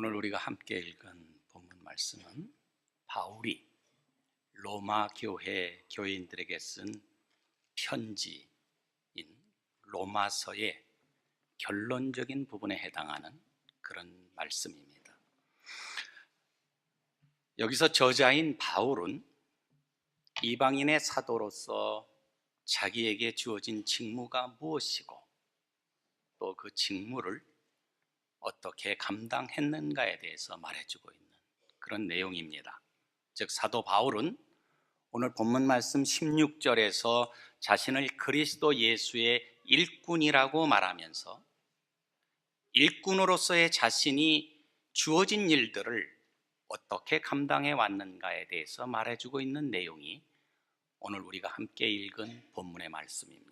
오늘 우리가 함께 읽은 본문 말씀은 바울이 로마 교회 교인들에게 쓴 편지인 로마서의 결론적인 부분에 해당하는 그런 말씀입니다. 여기서 저자인 바울은 이방인의 사도로서 자기에게 주어진 직무가 무엇이고 또 그 직무를 어떻게 감당했는가에 대해서 말해주고 있는 그런 내용입니다. 즉 사도 바울은 오늘 본문 말씀 16절에서 자신을 그리스도 예수의 일꾼이라고 말하면서 일꾼으로서의 자신이 주어진 일들을 어떻게 감당해 왔는가에 대해서 말해주고 있는 내용이 오늘 우리가 함께 읽은 본문의 말씀입니다.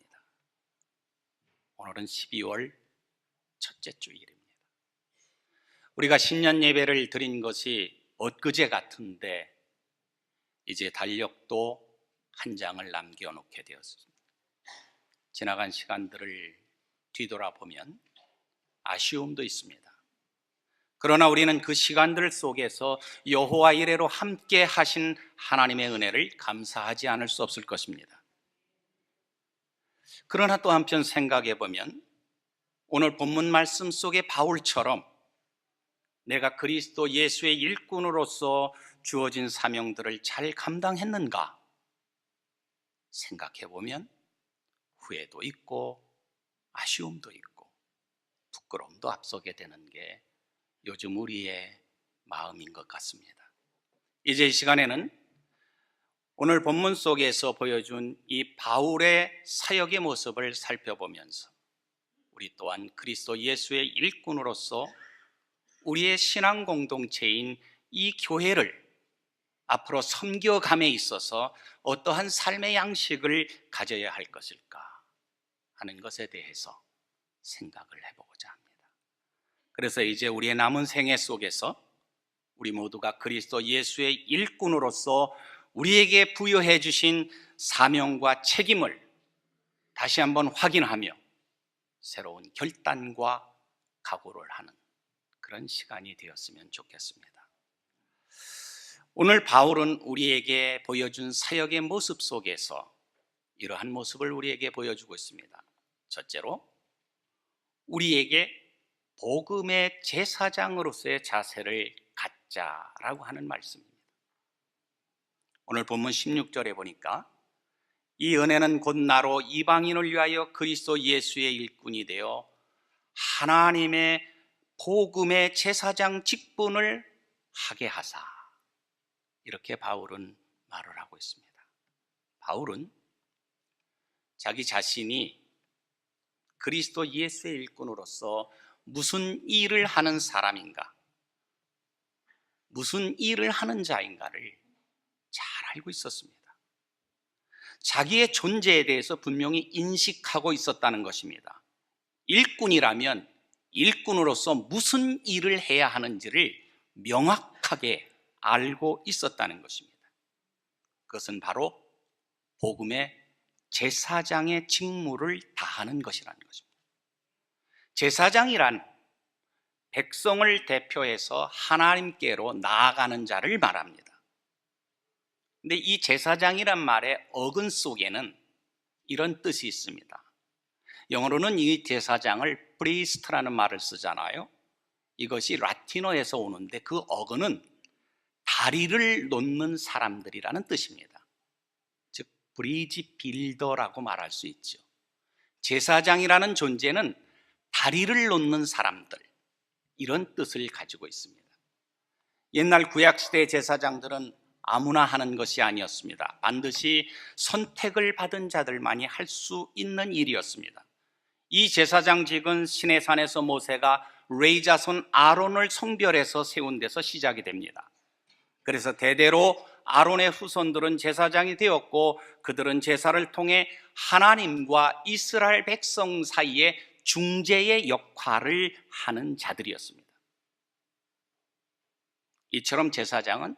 오늘은 12월 첫째 주일입니다. 우리가 신년 예배를 드린 것이 엊그제 같은데 이제 달력도 한 장을 남겨놓게 되었습니다. 지나간 시간들을 뒤돌아보면 아쉬움도 있습니다. 그러나 우리는 그 시간들 속에서 여호와 이레로 함께 하신 하나님의 은혜를 감사하지 않을 수 없을 것입니다. 그러나 또 한편 생각해 보면 오늘 본문 말씀 속의 바울처럼 내가 그리스도 예수의 일꾼으로서 주어진 사명들을 잘 감당했는가 생각해 보면 후회도 있고 아쉬움도 있고 부끄러움도 앞서게 되는 게 요즘 우리의 마음인 것 같습니다. 이제 이 시간에는 오늘 본문 속에서 보여준 이 바울의 사역의 모습을 살펴보면서 우리 또한 그리스도 예수의 일꾼으로서 우리의 신앙 공동체인 이 교회를 앞으로 섬겨감에 있어서 어떠한 삶의 양식을 가져야 할 것일까 하는 것에 대해서 생각을 해보고자 합니다. 그래서 이제 우리의 남은 생애 속에서 우리 모두가 그리스도 예수의 일꾼으로서 우리에게 부여해 주신 사명과 책임을 다시 한번 확인하며 새로운 결단과 각오를 하는 그런 시간이 되었으면 좋겠습니다. 오늘 바울은 우리에게 보여준 사역의 모습 속에서 이러한 모습을 우리에게 보여주고 있습니다. 첫째로 우리에게 복음의 제사장으로서의 자세를 갖자라고 하는 말씀입니다. 오늘 본문 16절에 보니까 이 은혜는 곧 나로 이방인을 위하여 그리스도 예수의 일꾼이 되어 하나님의 복음의 제사장 직분을 하게 하사, 이렇게 바울은 말을 하고 있습니다. 바울은 자기 자신이 그리스도 예수의 일꾼으로서 무슨 일을 하는 사람인가, 무슨 일을 하는 자인가를 잘 알고 있었습니다. 자기의 존재에 대해서 분명히 인식하고 있었다는 것입니다. 일꾼이라면 일꾼으로서 무슨 일을 해야 하는지를 명확하게 알고 있었다는 것입니다. 그것은 바로 복음의 제사장의 직무를 다하는 것이라는 것입니다. 제사장이란 백성을 대표해서 하나님께로 나아가는 자를 말합니다. 근데 이 제사장이란 말의 어근 속에는 이런 뜻이 있습니다. 영어로는 이 제사장을 프리스트라는 말을 쓰잖아요. 이것이 라틴어에서 오는데 그 어근은 다리를 놓는 사람들이라는 뜻입니다. 즉 브리지 빌더라고 말할 수 있죠. 제사장이라는 존재는 다리를 놓는 사람들, 이런 뜻을 가지고 있습니다. 옛날 구약시대의 제사장들은 아무나 하는 것이 아니었습니다. 반드시 선택을 받은 자들만이 할 수 있는 일이었습니다. 이 제사장직은 시내산에서 모세가 레위 자손 아론을 성별해서 세운 데서 시작이 됩니다. 그래서 대대로 아론의 후손들은 제사장이 되었고 그들은 제사를 통해 하나님과 이스라엘 백성 사이에 중재의 역할을 하는 자들이었습니다. 이처럼 제사장은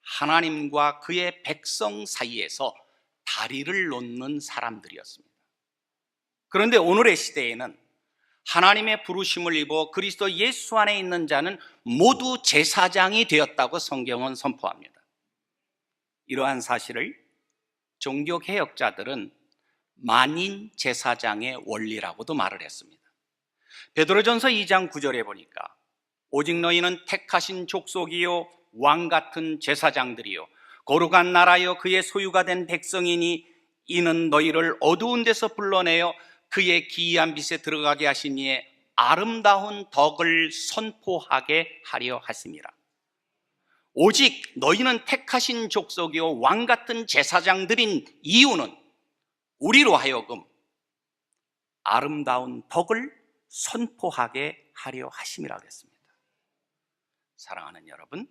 하나님과 그의 백성 사이에서 다리를 놓는 사람들이었습니다. 그런데 오늘의 시대에는 하나님의 부르심을 입어 그리스도 예수 안에 있는 자는 모두 제사장이 되었다고 성경은 선포합니다. 이러한 사실을 종교개혁자들은 만인 제사장의 원리라고도 말을 했습니다. 베드로전서 2장 9절에 보니까 오직 너희는 택하신 족속이요 왕 같은 제사장들이요 거룩한 나라여 그의 소유가 된 백성이니 이는 너희를 어두운 데서 불러내어 그의 기이한 빛에 들어가게 하신 이의 아름다운 덕을 선포하게 하려 하심이라. 오직 너희는 택하신 족속이요 왕 같은 제사장들인 이유는 우리로 하여금 아름다운 덕을 선포하게 하려 하심이라고 했습니다. 사랑하는 여러분,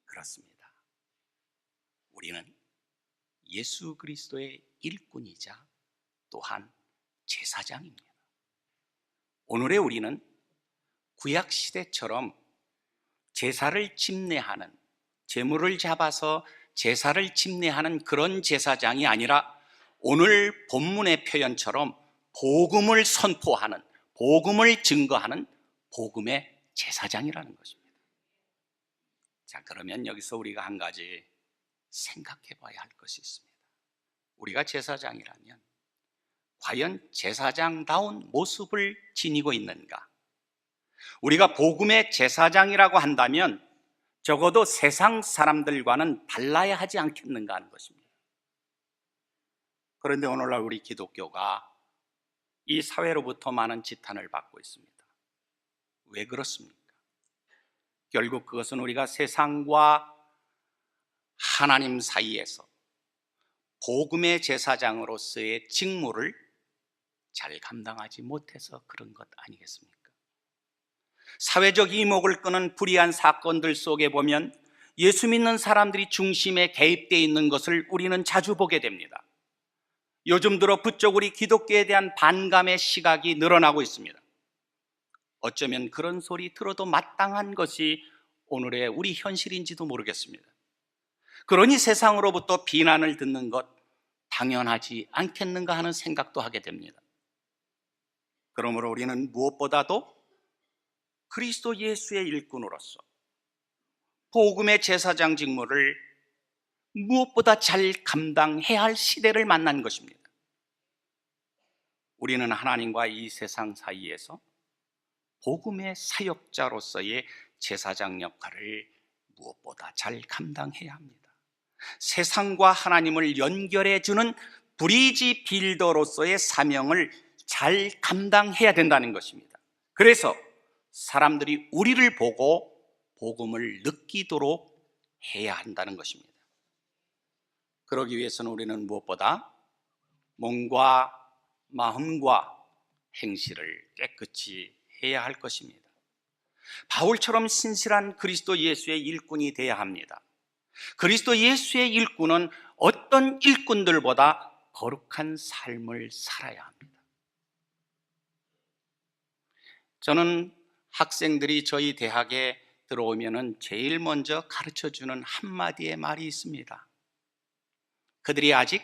그렇습니다. 우리는 예수 그리스도의 일꾼이자 또한 제사장입니다. 오늘의 우리는 구약 시대처럼 제사를 집례하는, 제물을 잡아서 제사를 집례하는 그런 제사장이 아니라 오늘 본문의 표현처럼 복음을 선포하는, 복음을 증거하는 복음의 제사장이라는 것입니다. 자, 그러면 여기서 우리가 한 가지 생각해 봐야 할 것이 있습니다. 우리가 제사장이라면 과연 제사장다운 모습을 지니고 있는가? 우리가 복음의 제사장이라고 한다면 적어도 세상 사람들과는 달라야 하지 않겠는가 하는 것입니다. 그런데 오늘날 우리 기독교가 이 사회로부터 많은 지탄을 받고 있습니다. 왜 그렇습니까? 결국 그것은 우리가 세상과 하나님 사이에서 복음의 제사장으로서의 직무를 잘 감당하지 못해서 그런 것 아니겠습니까? 사회적 이목을 끄는 불의한 사건들 속에 보면 예수 믿는 사람들이 중심에 개입되어 있는 것을 우리는 자주 보게 됩니다. 요즘 들어 부쩍 우리 기독교에 대한 반감의 시각이 늘어나고 있습니다. 어쩌면 그런 소리 들어도 마땅한 것이 오늘의 우리 현실인지도 모르겠습니다. 그러니 세상으로부터 비난을 듣는 것 당연하지 않겠는가 하는 생각도 하게 됩니다. 그러므로 우리는 무엇보다도 그리스도 예수의 일꾼으로서 복음의 제사장 직무를 무엇보다 잘 감당해야 할 시대를 만난 것입니다. 우리는 하나님과 이 세상 사이에서 복음의 사역자로서의 제사장 역할을 무엇보다 잘 감당해야 합니다. 세상과 하나님을 연결해주는 브리지 빌더로서의 사명을 잘 감당해야 된다는 것입니다. 그래서 사람들이 우리를 보고 복음을 느끼도록 해야 한다는 것입니다. 그러기 위해서는 우리는 무엇보다 몸과 마음과 행실을 깨끗이 해야 할 것입니다. 바울처럼 신실한 그리스도 예수의 일꾼이 되어야 합니다. 그리스도 예수의 일꾼은 어떤 일꾼들보다 거룩한 삶을 살아야 합니다. 저는 학생들이 저희 대학에 들어오면 제일 먼저 가르쳐주는 한마디의 말이 있습니다. 그들이 아직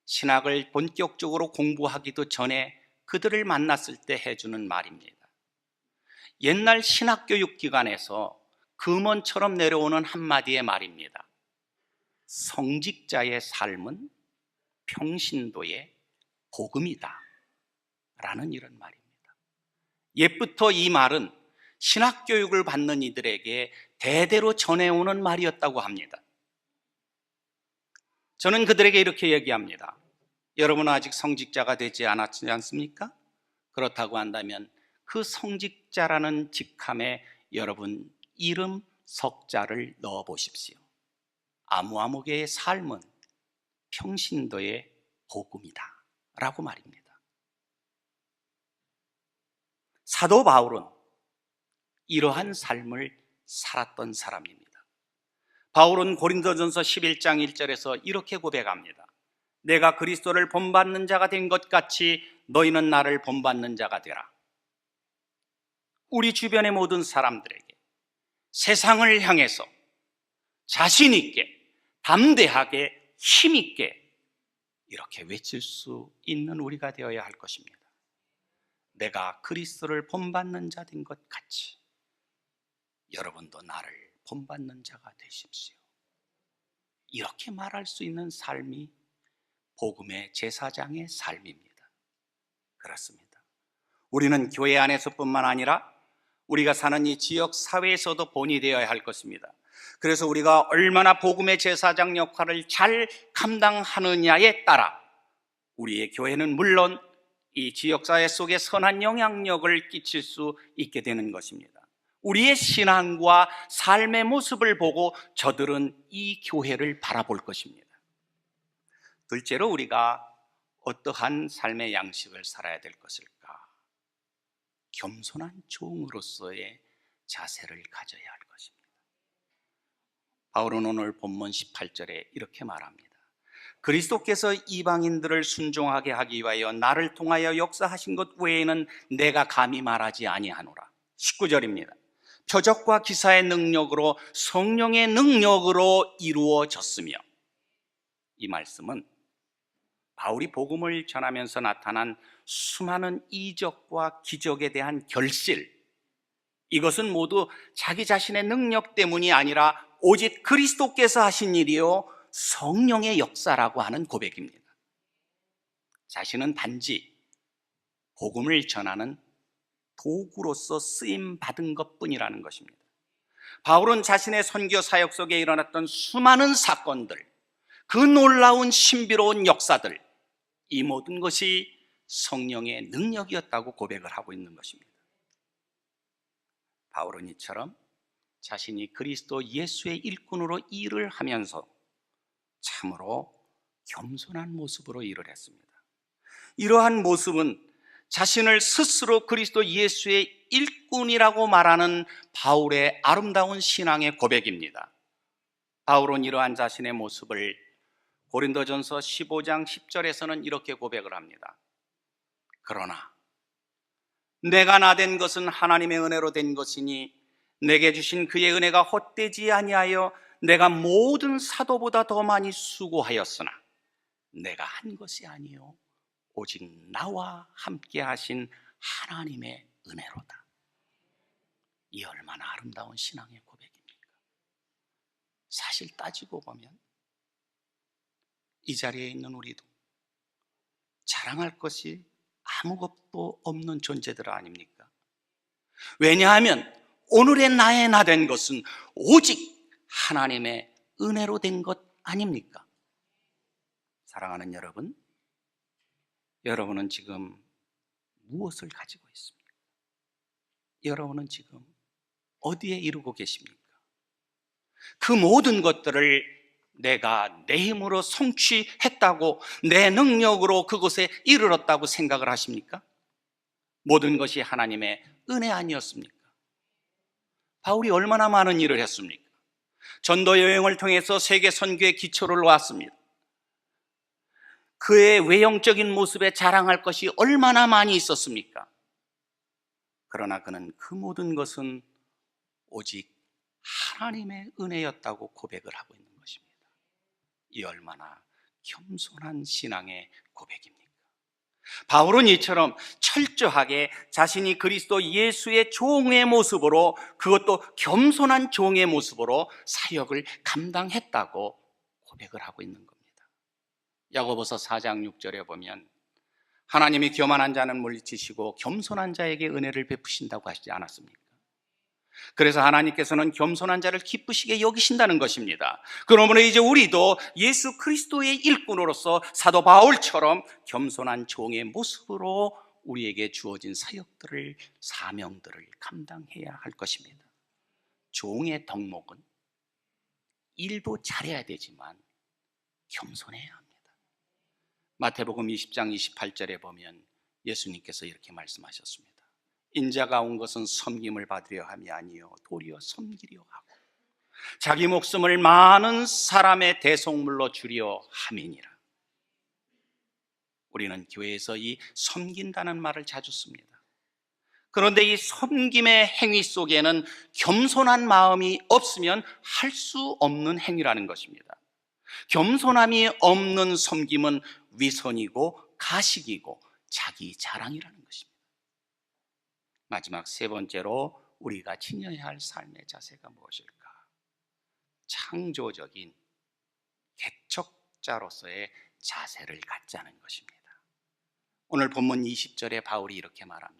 신학을 본격적으로 공부하기도 전에 그들을 만났을 때 해주는 말입니다. 옛날 신학교육기관에서 금원처럼 내려오는 한마디의 말입니다. 성직자의 삶은 평신도의 복음이다 라는 이런 말입니다. 옛부터 이 말은 신학교육을 받는 이들에게 대대로 전해오는 말이었다고 합니다. 저는 그들에게 이렇게 얘기합니다. 여러분은 아직 성직자가 되지 않았지 않습니까? 그렇다고 한다면 그 성직자라는 직함에 여러분 이름 석자를 넣어 보십시오. 아무아무개의 삶은 평신도의 복음이다 라고 말입니다. 사도 바울은 이러한 삶을 살았던 사람입니다. 바울은 고린도전서 11장 1절에서 이렇게 고백합니다. 내가 그리스도를 본받는 자가 된 것 같이 너희는 나를 본받는 자가 되라. 우리 주변의 모든 사람들에게 세상을 향해서 자신 있게, 담대하게, 힘 있게 이렇게 외칠 수 있는 우리가 되어야 할 것입니다. 내가 그리스도를 본받는 자 된 것 같이 여러분도 나를 본받는 자가 되십시오. 이렇게 말할 수 있는 삶이 복음의 제사장의 삶입니다. 그렇습니다. 우리는 교회 안에서뿐만 아니라 우리가 사는 이 지역 사회에서도 본이 되어야 할 것입니다. 그래서 우리가 얼마나 복음의 제사장 역할을 잘 감당하느냐에 따라 우리의 교회는 물론 이 지역사회 속에 선한 영향력을 끼칠 수 있게 되는 것입니다. 우리의 신앙과 삶의 모습을 보고 저들은 이 교회를 바라볼 것입니다. 둘째로 우리가 어떠한 삶의 양식을 살아야 될 것일까? 겸손한 종으로서의 자세를 가져야 할 것입니다. 바울은 오늘 본문 18절에 이렇게 말합니다. 그리스도께서 이방인들을 순종하게 하기 위하여 나를 통하여 역사하신 것 외에는 내가 감히 말하지 아니하노라. 19절입니다. 표적과 기사의 능력으로 성령의 능력으로 이루어졌으며, 이 말씀은 바울이 복음을 전하면서 나타난 수많은 이적과 기적에 대한 결실, 이것은 모두 자기 자신의 능력 때문이 아니라 오직 그리스도께서 하신 일이요 성령의 역사라고 하는 고백입니다. 자신은 단지 복음을 전하는 도구로서 쓰임 받은 것뿐이라는 것입니다. 바울은 자신의 선교 사역 속에 일어났던 수많은 사건들, 그 놀라운 신비로운 역사들, 이 모든 것이 성령의 능력이었다고 고백을 하고 있는 것입니다. 바울은 이처럼 자신이 그리스도 예수의 일꾼으로 일을 하면서 참으로 겸손한 모습으로 일을 했습니다. 이러한 모습은 자신을 스스로 그리스도 예수의 일꾼이라고 말하는 바울의 아름다운 신앙의 고백입니다. 바울은 이러한 자신의 모습을 고린도전서 15장 10절에서는 이렇게 고백을 합니다. 그러나 내가 나된 것은 하나님의 은혜로 된 것이니 내게 주신 그의 은혜가 헛되지 아니하여 내가 모든 사도보다 더 많이 수고하였으나 내가 한 것이 아니요 오직 나와 함께 하신 하나님의 은혜로다. 이 얼마나 아름다운 신앙의 고백입니까? 사실 따지고 보면 이 자리에 있는 우리도 자랑할 것이 아무것도 없는 존재들 아닙니까? 왜냐하면 오늘의 나의 나 된 것은 오직 하나님의 은혜로 된 것 아닙니까? 사랑하는 여러분, 여러분은 지금 무엇을 가지고 있습니까? 여러분은 지금 어디에 이르고 계십니까? 그 모든 것들을 내가 내 힘으로 성취했다고, 내 능력으로 그곳에 이르렀다고 생각을 하십니까? 모든 것이 하나님의 은혜 아니었습니까? 바울이 얼마나 많은 일을 했습니까? 전도 여행을 통해서 세계 선교의 기초를 놓았습니다. 그의 외형적인 모습에 자랑할 것이 얼마나 많이 있었습니까? 그러나 그는 그 모든 것은 오직 하나님의 은혜였다고 고백을 하고 있는 것입니다. 이 얼마나 겸손한 신앙의 고백입니까? 바울은 이처럼 철저하게 자신이 그리스도 예수의 종의 모습으로, 그것도 겸손한 종의 모습으로 사역을 감당했다고 고백을 하고 있는 겁니다. 야고보서 4장 6절에 보면 하나님이 교만한 자는 물리치시고 겸손한 자에게 은혜를 베푸신다고 하시지 않았습니까? 그래서 하나님께서는 겸손한 자를 기쁘시게 여기신다는 것입니다. 그러므로 이제 우리도 예수 그리스도의 일꾼으로서 사도 바울처럼 겸손한 종의 모습으로 우리에게 주어진 사역들을, 사명들을 감당해야 할 것입니다. 종의 덕목은 일도 잘해야 되지만 겸손해야 합니다. 마태복음 20장 28절에 보면 예수님께서 이렇게 말씀하셨습니다. 인자가 온 것은 섬김을 받으려 함이 아니요 도리어 섬기려 하고 자기 목숨을 많은 사람의 대속물로 주려 함이니라. 우리는 교회에서 이 섬긴다는 말을 자주 씁니다. 그런데 이 섬김의 행위 속에는 겸손한 마음이 없으면 할 수 없는 행위라는 것입니다. 겸손함이 없는 섬김은 위선이고 가식이고 자기 자랑이라는 것입니다. 마지막 세 번째로 우리가 지녀야 할 삶의 자세가 무엇일까? 창조적인 개척자로서의 자세를 갖자는 것입니다. 오늘 본문 20절에 바울이 이렇게 말합니다.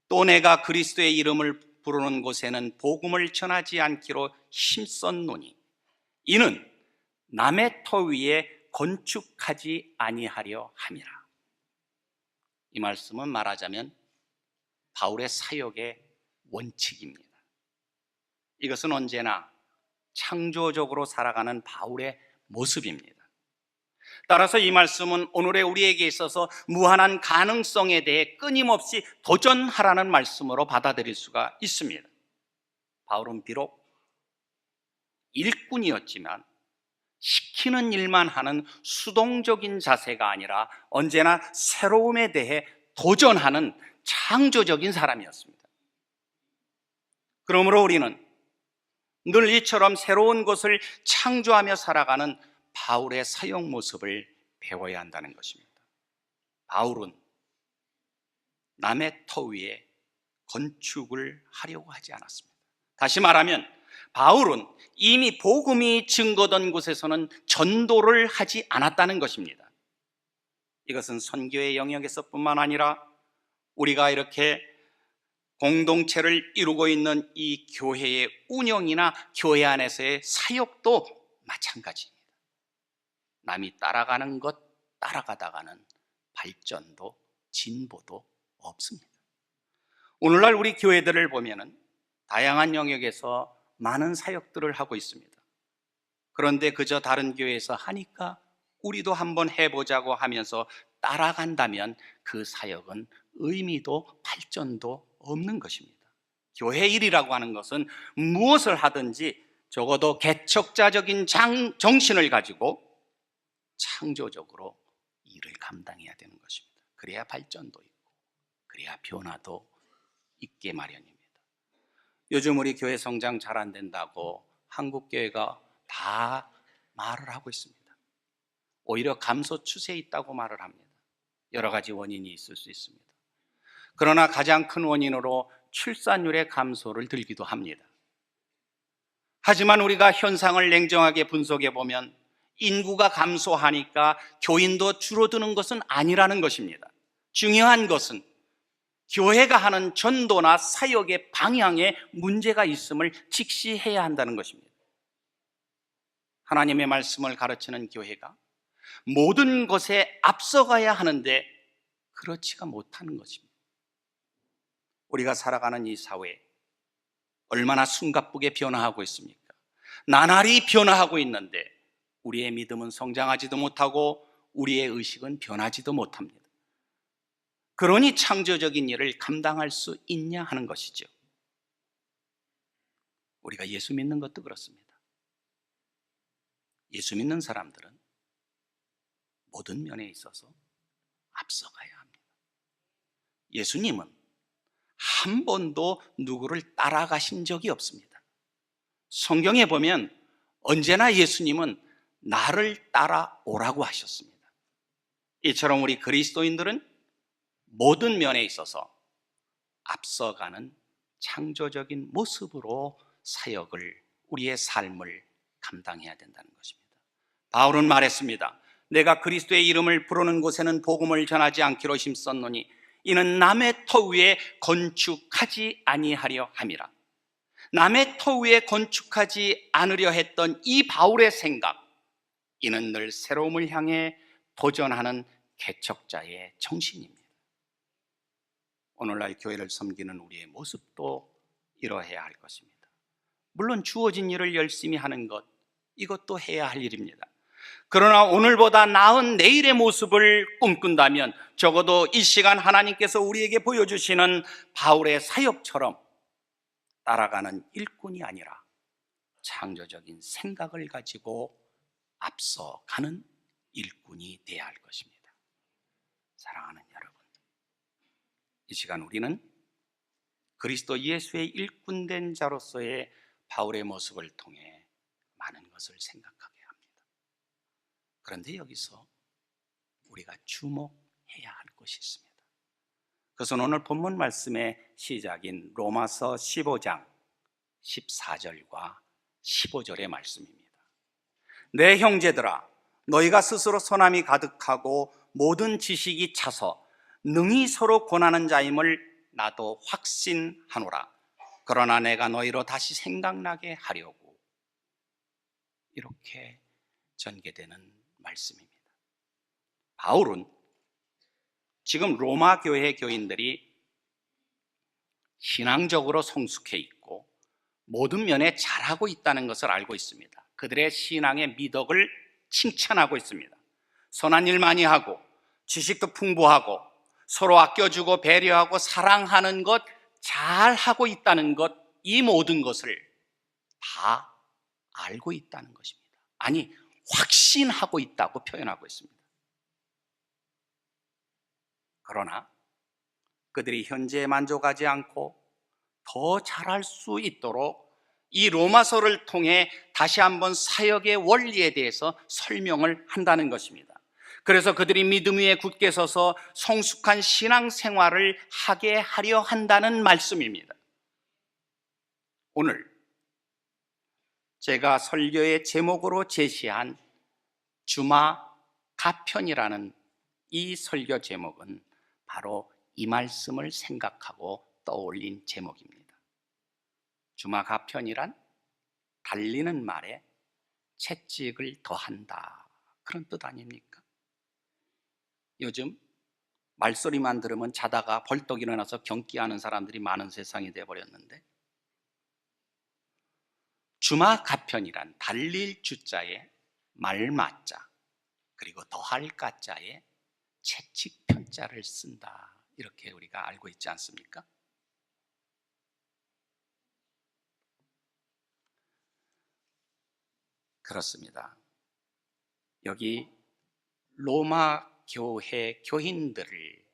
또 내가 그리스도의 이름을 부르는 곳에는 복음을 전하지 않기로 힘썼노니 이는 남의 터 위에 건축하지 아니하려 함이라. 이 말씀은 말하자면 바울의 사역의 원칙입니다. 이것은 언제나 창조적으로 살아가는 바울의 모습입니다. 따라서 이 말씀은 오늘의 우리에게 있어서 무한한 가능성에 대해 끊임없이 도전하라는 말씀으로 받아들일 수가 있습니다. 바울은 비록 일꾼이었지만 시키는 일만 하는 수동적인 자세가 아니라 언제나 새로움에 대해 도전하는 창조적인 사람이었습니다. 그러므로 우리는 늘 이처럼 새로운 것을 창조하며 살아가는 바울의 사역 모습을 배워야 한다는 것입니다. 바울은 남의 터 위에 건축을 하려고 하지 않았습니다. 다시 말하면 바울은 이미 복음이 증거된 곳에서는 전도를 하지 않았다는 것입니다. 이것은 선교의 영역에서뿐만 아니라 우리가 이렇게 공동체를 이루고 있는 이 교회의 운영이나 교회 안에서의 사역도 마찬가지입니다. 남이 따라가는 것 따라가다가는 발전도 진보도 없습니다. 오늘날 우리 교회들을 보면은 다양한 영역에서 많은 사역들을 하고 있습니다. 그런데 그저 다른 교회에서 하니까 우리도 한번 해보자고 하면서 따라간다면 그 사역은 의미도 발전도 없는 것입니다. 교회 일이라고 하는 것은 무엇을 하든지 적어도 개척자적인 정신을 가지고 창조적으로 일을 감당해야 되는 것입니다. 그래야 발전도 있고 그래야 변화도 있게 마련입니다. 요즘 우리 교회 성장 잘 안 된다고 한국 교회가 다 말을 하고 있습니다. 오히려 감소 추세에 있다고 말을 합니다. 여러 가지 원인이 있을 수 있습니다. 그러나 가장 큰 원인으로 출산율의 감소를 들기도 합니다. 하지만 우리가 현상을 냉정하게 분석해 보면 인구가 감소하니까 교인도 줄어드는 것은 아니라는 것입니다. 중요한 것은 교회가 하는 전도나 사역의 방향에 문제가 있음을 직시해야 한다는 것입니다. 하나님의 말씀을 가르치는 교회가 모든 것에 앞서가야 하는데 그렇지가 못하는 것입니다. 우리가 살아가는 이 사회 얼마나 숨가쁘게 변화하고 있습니까? 나날이 변화하고 있는데 우리의 믿음은 성장하지도 못하고 우리의 의식은 변하지도 못합니다. 그러니 창조적인 일을 감당할 수 있냐 하는 것이죠. 우리가 예수 믿는 것도 그렇습니다. 예수 믿는 사람들은 모든 면에 있어서 앞서가야 합니다. 예수님은 한 번도 누구를 따라가신 적이 없습니다. 성경에 보면 언제나 예수님은 나를 따라오라고 하셨습니다. 이처럼 우리 그리스도인들은 모든 면에 있어서 앞서가는 창조적인 모습으로 사역을, 우리의 삶을 감당해야 된다는 것입니다. 바울은 말했습니다. 내가 그리스도의 이름을 부르는 곳에는 복음을 전하지 않기로 힘썼노니 이는 남의 터 위에 건축하지 아니하려 함이라. 남의 터 위에 건축하지 않으려 했던 이 바울의 생각, 이는 늘 새로움을 향해 도전하는 개척자의 정신입니다. 오늘날 교회를 섬기는 우리의 모습도 이러해야 할 것입니다. 물론 주어진 일을 열심히 하는 것, 이것도 해야 할 일입니다. 그러나 오늘보다 나은 내일의 모습을 꿈꾼다면 적어도 이 시간 하나님께서 우리에게 보여주시는 바울의 사역처럼 따라가는 일꾼이 아니라 창조적인 생각을 가지고 앞서가는 일꾼이 되어야 할 것입니다. 사랑하는 여러분, 이 시간 우리는 그리스도 예수의 일꾼된 자로서의 바울의 모습을 통해 많은 것을 생각하게 합니다. 그런데 여기서 우리가 주목해야 할 것이 있습니다. 그것은 오늘 본문 말씀의 시작인 로마서 15장 14절과 15절의 말씀입니다. 내 형제들아, 너희가 스스로 선함이 가득하고 모든 지식이 차서 능히 서로 권하는 자임을 나도 확신하노라. 그러나 내가 너희로 다시 생각나게 하려고. 이렇게 전개되는 말씀입니다. 바울은 지금 로마 교회 교인들이 신앙적으로 성숙해 있고 모든 면에 잘하고 있다는 것을 알고 있습니다. 그들의 신앙의 미덕을 칭찬하고 있습니다. 선한 일 많이 하고 지식도 풍부하고 서로 아껴주고 배려하고 사랑하는 것 잘하고 있다는 것, 이 모든 것을 다 알고 있다는 것입니다. 아니, 확신하고 있다고 표현하고 있습니다. 그러나 그들이 현재에 만족하지 않고 더 잘할 수 있도록 이 로마서를 통해 다시 한번 사역의 원리에 대해서 설명을 한다는 것입니다. 그래서 그들이 믿음 위에 굳게 서서 성숙한 신앙생활을 하게 하려 한다는 말씀입니다. 오늘 제가 설교의 제목으로 제시한 주마 가편이라는 이 설교 제목은 바로 이 말씀을 생각하고 떠올린 제목입니다. 주마 가편이란 달리는 말에 채찍을 더한다, 그런 뜻 아닙니까? 요즘 말소리만 들으면 자다가 벌떡 일어나서 경기하는 사람들이 많은 세상이 되어버렸는데, 주마 가편이란 달릴 주자에 말마자 그리고 더할 가자에 채찍 편자를 쓴다, 이렇게 우리가 알고 있지 않습니까? 그렇습니다. 여기 로마 교회 교인들을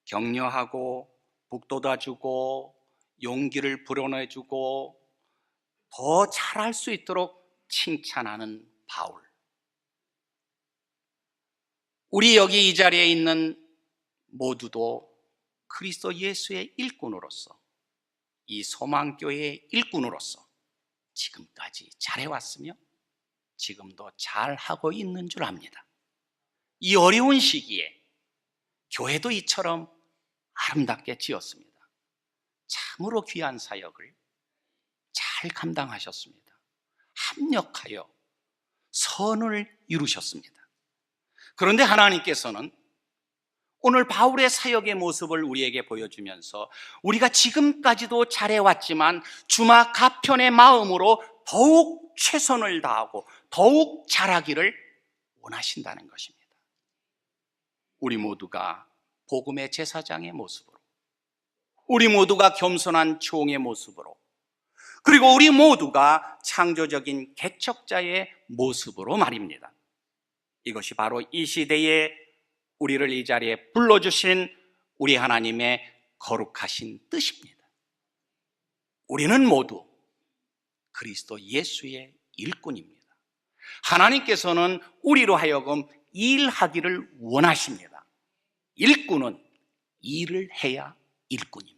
격려하고 북돋아주고 용기를 불어넣어주고 더 잘할 수 있도록 칭찬하는 바울. 우리 여기 이 자리에 있는 모두도 그리스도 예수의 일꾼으로서, 이 소망교회의 일꾼으로서 지금까지 잘해왔으며 지금도 잘하고 있는 줄 압니다. 이 어려운 시기에 교회도 이처럼 아름답게 지었습니다. 참으로 귀한 사역을 잘 감당하셨습니다. 합력하여 선을 이루셨습니다. 그런데 하나님께서는 오늘 바울의 사역의 모습을 우리에게 보여주면서 우리가 지금까지도 잘해왔지만 주마 가편의 마음으로 더욱 최선을 다하고 더욱 잘하기를 원하신다는 것입니다. 우리 모두가 복음의 제사장의 모습으로, 우리 모두가 겸손한 종의 모습으로, 그리고 우리 모두가 창조적인 개척자의 모습으로 말입니다. 이것이 바로 이 시대에 우리를 이 자리에 불러주신 우리 하나님의 거룩하신 뜻입니다. 우리는 모두 그리스도 예수의 일꾼입니다. 하나님께서는 우리로 하여금 일하기를 원하십니다. 일꾼은 일을 해야 일꾼입니다.